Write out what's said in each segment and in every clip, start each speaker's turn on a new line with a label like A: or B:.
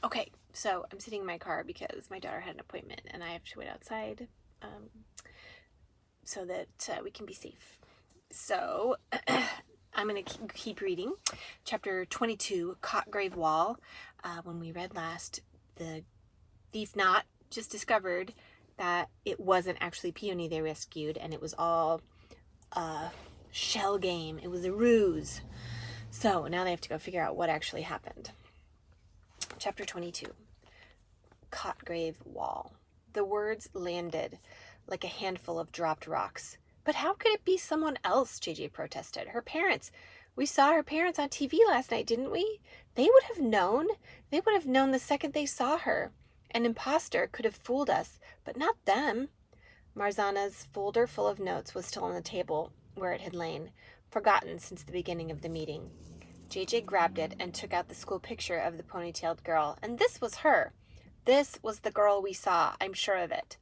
A: Okay, so I'm sitting in my car because my daughter had an appointment and I have to wait outside so that we can be safe. So I'm going to keep reading. Chapter 22, Cotgrave Wall. When we read last, the thief not just discovered that it wasn't actually Peony they rescued and it was all a shell game. It was a ruse. So now they have to go figure out what actually happened. Chapter 22. Cotgrave Wall. The words landed like a handful of dropped rocks. But how could it be someone else? JJ protested. Her parents. We saw her parents on TV last night, didn't we? They would have known. They would have known the second they saw her. An imposter could have fooled us, but not them. Marzana's folder full of notes was still on the table where it had lain, forgotten since the beginning of the meeting. JJ grabbed it and took out the school picture of the ponytailed girl. And this was her. This was the girl we saw, I'm sure of it.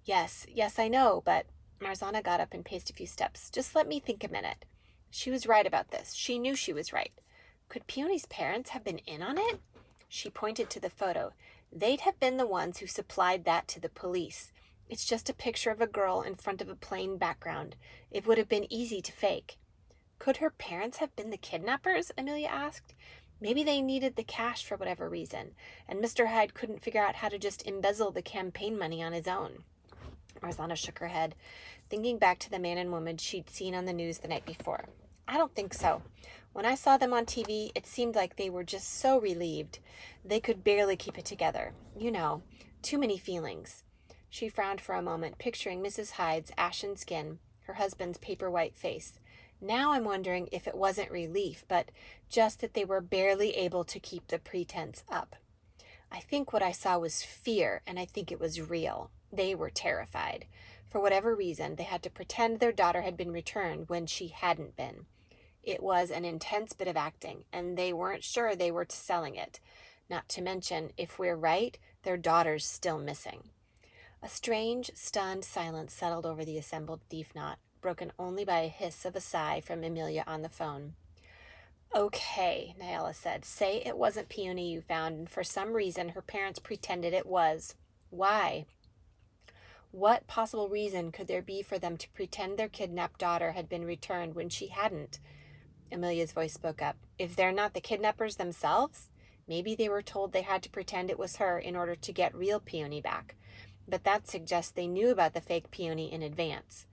A: Yes, I know, but Marzana got up and paced a few steps. Just let me think a minute. She was right about this. She knew she was right. Could Peony's parents have been in on it? She pointed to the photo. They'd have been the ones who supplied that to the police. It's just a picture of a girl in front of a plain background. It would have been easy to fake. Could her parents have been the kidnappers? Amelia asked. Maybe they needed the cash for whatever reason, and Mr. Hyde couldn't figure out how to just embezzle the campaign money on his own. Marzana shook her head, thinking back to the man and woman she'd seen on the news the night before. I don't think so. When I saw them on TV, it seemed like they were just so relieved. They could barely keep it together. You know, too many feelings. She frowned for a moment, picturing Mrs. Hyde's ashen skin, her husband's paper-white face. Now I'm wondering if it wasn't relief, but just that they were barely able to keep the pretense up. I think what I saw was fear, and I think it was real. They were terrified. For whatever reason, they had to pretend their daughter had been returned when she hadn't been. It was an intense bit of acting, and they weren't sure they were selling it. Not to mention, if we're right, their daughter's still missing. A strange, stunned silence settled over the assembled thief knot, broken only by a hiss of a sigh from Amelia on the phone. Okay, Nyala said. Say it wasn't Peony you found, and for some reason her parents pretended it was. Why? What possible reason could there be for them to pretend their kidnapped daughter had been returned when she hadn't? Amelia's voice spoke up. If they're not the kidnappers themselves, maybe they were told they had to pretend it was her in order to get real Peony back. But that suggests they knew about the fake Peony in advance.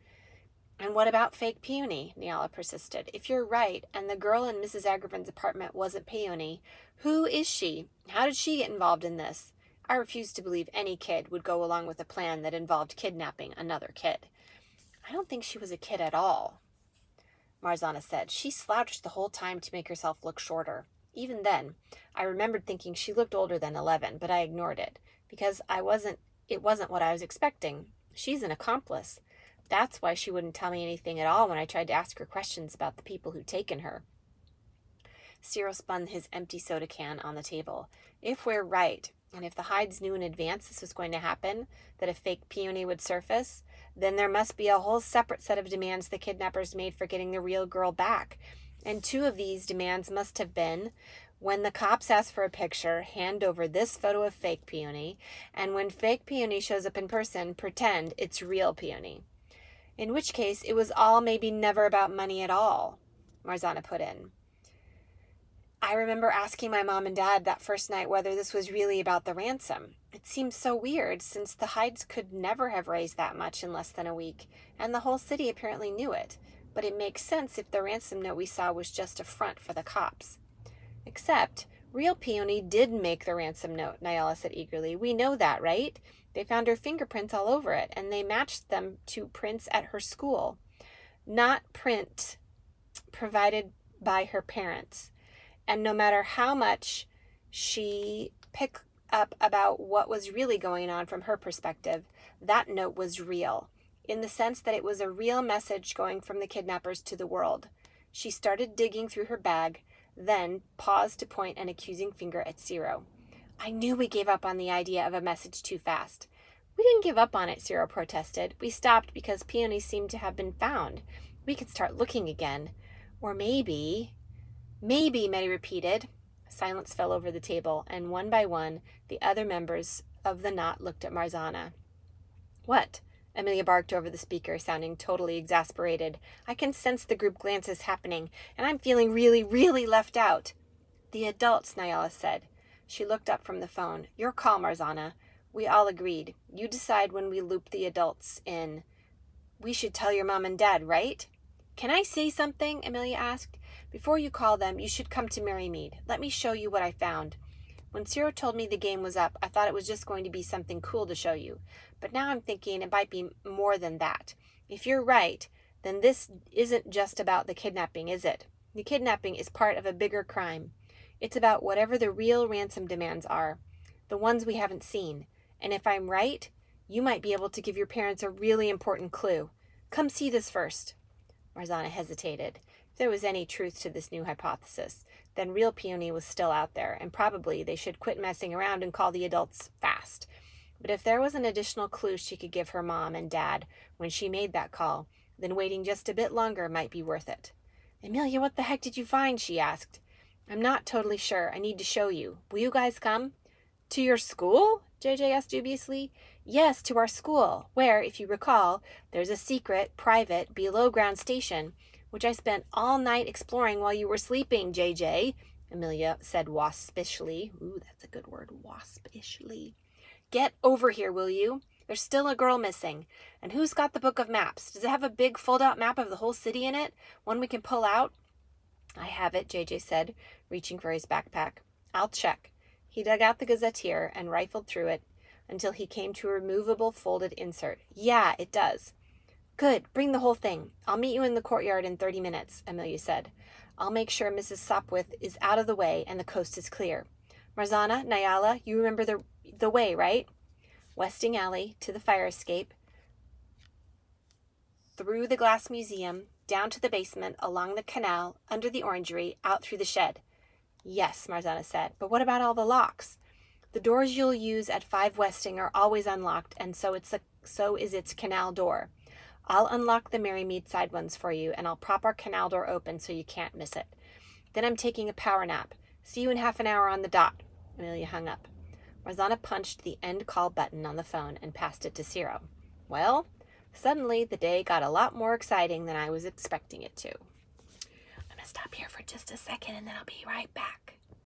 A: And what about fake Peony? Nyala persisted. If you're right, and the girl in Mrs. Agripin's apartment wasn't Peony, who is she? How did she get involved in this? I refuse to believe any kid would go along with a plan that involved kidnapping another kid. I don't think she was a kid at all, Marzana said. She slouched the whole time to make herself look shorter. Even then, I remembered thinking she looked older than 11, but I ignored it, because it wasn't what I was expecting. She's an accomplice. That's why she wouldn't tell me anything at all when I tried to ask her questions about the people who'd taken her. Cyril spun his empty soda can on the table. If we're right, and if the Hydes knew in advance this was going to happen, that a fake Peony would surface, then there must be a whole separate set of demands the kidnappers made for getting the real girl back. And two of these demands must have been, when the cops ask for a picture, hand over this photo of fake Peony, and when fake Peony shows up in person, pretend it's real Peony. In which case, it was all maybe never about money at all, Marzana put in. I remember asking my mom and dad that first night whether this was really about the ransom. It seems so weird, since the Hydes could never have raised that much in less than a week, and the whole city apparently knew it. But it makes sense if the ransom note we saw was just a front for the cops. Except, real Peony did make the ransom note, Nyala said eagerly. We know that, right? They found her fingerprints all over it, and they matched them to prints at her school. Not print provided by her parents. And no matter how much she picked up about what was really going on from her perspective, that note was real, in the sense that it was a real message going from the kidnappers to the world. She started digging through her bag, then paused to point an accusing finger at Cyril. I knew we gave up on the idea of a message too fast. We didn't give up on it, Cyril protested. We stopped because Peony seemed to have been found. We could start looking again. Or maybe, Meddy repeated. Silence fell over the table, and one by one, the other members of the knot looked at Marzana. "What?" Amelia barked over the speaker, sounding totally exasperated. "I can sense the group glances happening, and I'm feeling really, really left out." "The adults," Nyala said. She looked up from the phone. "Your call, Marzana. We all agreed. You decide when we loop the adults in. We should tell your mom and dad, right?" "Can I say something?" Amelia asked. "Before you call them, you should come to Merrymead. Let me show you what I found. When Cyril told me the game was up, I thought it was just going to be something cool to show you. But now I'm thinking it might be more than that. If you're right, then this isn't just about the kidnapping, is it? The kidnapping is part of a bigger crime. It's about whatever the real ransom demands are, the ones we haven't seen. And if I'm right, you might be able to give your parents a really important clue. Come see this first." Marzana hesitated. If there was any truth to this new hypothesis, then real Peony was still out there, and probably they should quit messing around and call the adults fast. But if there was an additional clue she could give her mom and dad when she made that call, then waiting just a bit longer might be worth it. "Amelia, what the heck did you find?" she asked. "I'm not totally sure. I need to show you. Will you guys come?" "To your school?" JJ asked dubiously. "Yes, to our school, where, if you recall, there's a secret, private, below-ground station, which I spent all night exploring while you were sleeping, JJ," Amelia said waspishly. Ooh, that's a good word, waspishly. "Get over here, will you? There's still a girl missing. And who's got the book of maps? Does it have a big fold-out map of the whole city in it? One we can pull out?" "I have it," JJ said, reaching for his backpack. "I'll check." He dug out the gazetteer and rifled through it until he came to a removable folded insert. "Yeah, it does." "Good, bring the whole thing. I'll meet you in the courtyard in 30 minutes, Amelia said. "I'll make sure Mrs. Sopwith is out of the way and the coast is clear. Marzana, Nyala, you remember the way, right? Westing Alley, to the fire escape, through the glass museum, down to the basement, along the canal, under the orangery, out through the shed." "Yes," Marzana said, "but what about all the locks?" "The doors you'll use at 5 Westing are always unlocked, and so is its canal door. I'll unlock the Merrymead side ones for you, and I'll prop our canal door open so you can't miss it. Then I'm taking a power nap. See you in half an hour on the dot." Amelia hung up. Marzana punched the end call button on the phone and passed it to Ciro. Well, suddenly the day got a lot more exciting than I was expecting it to. I'm going to stop here for just a second and then I'll be right back.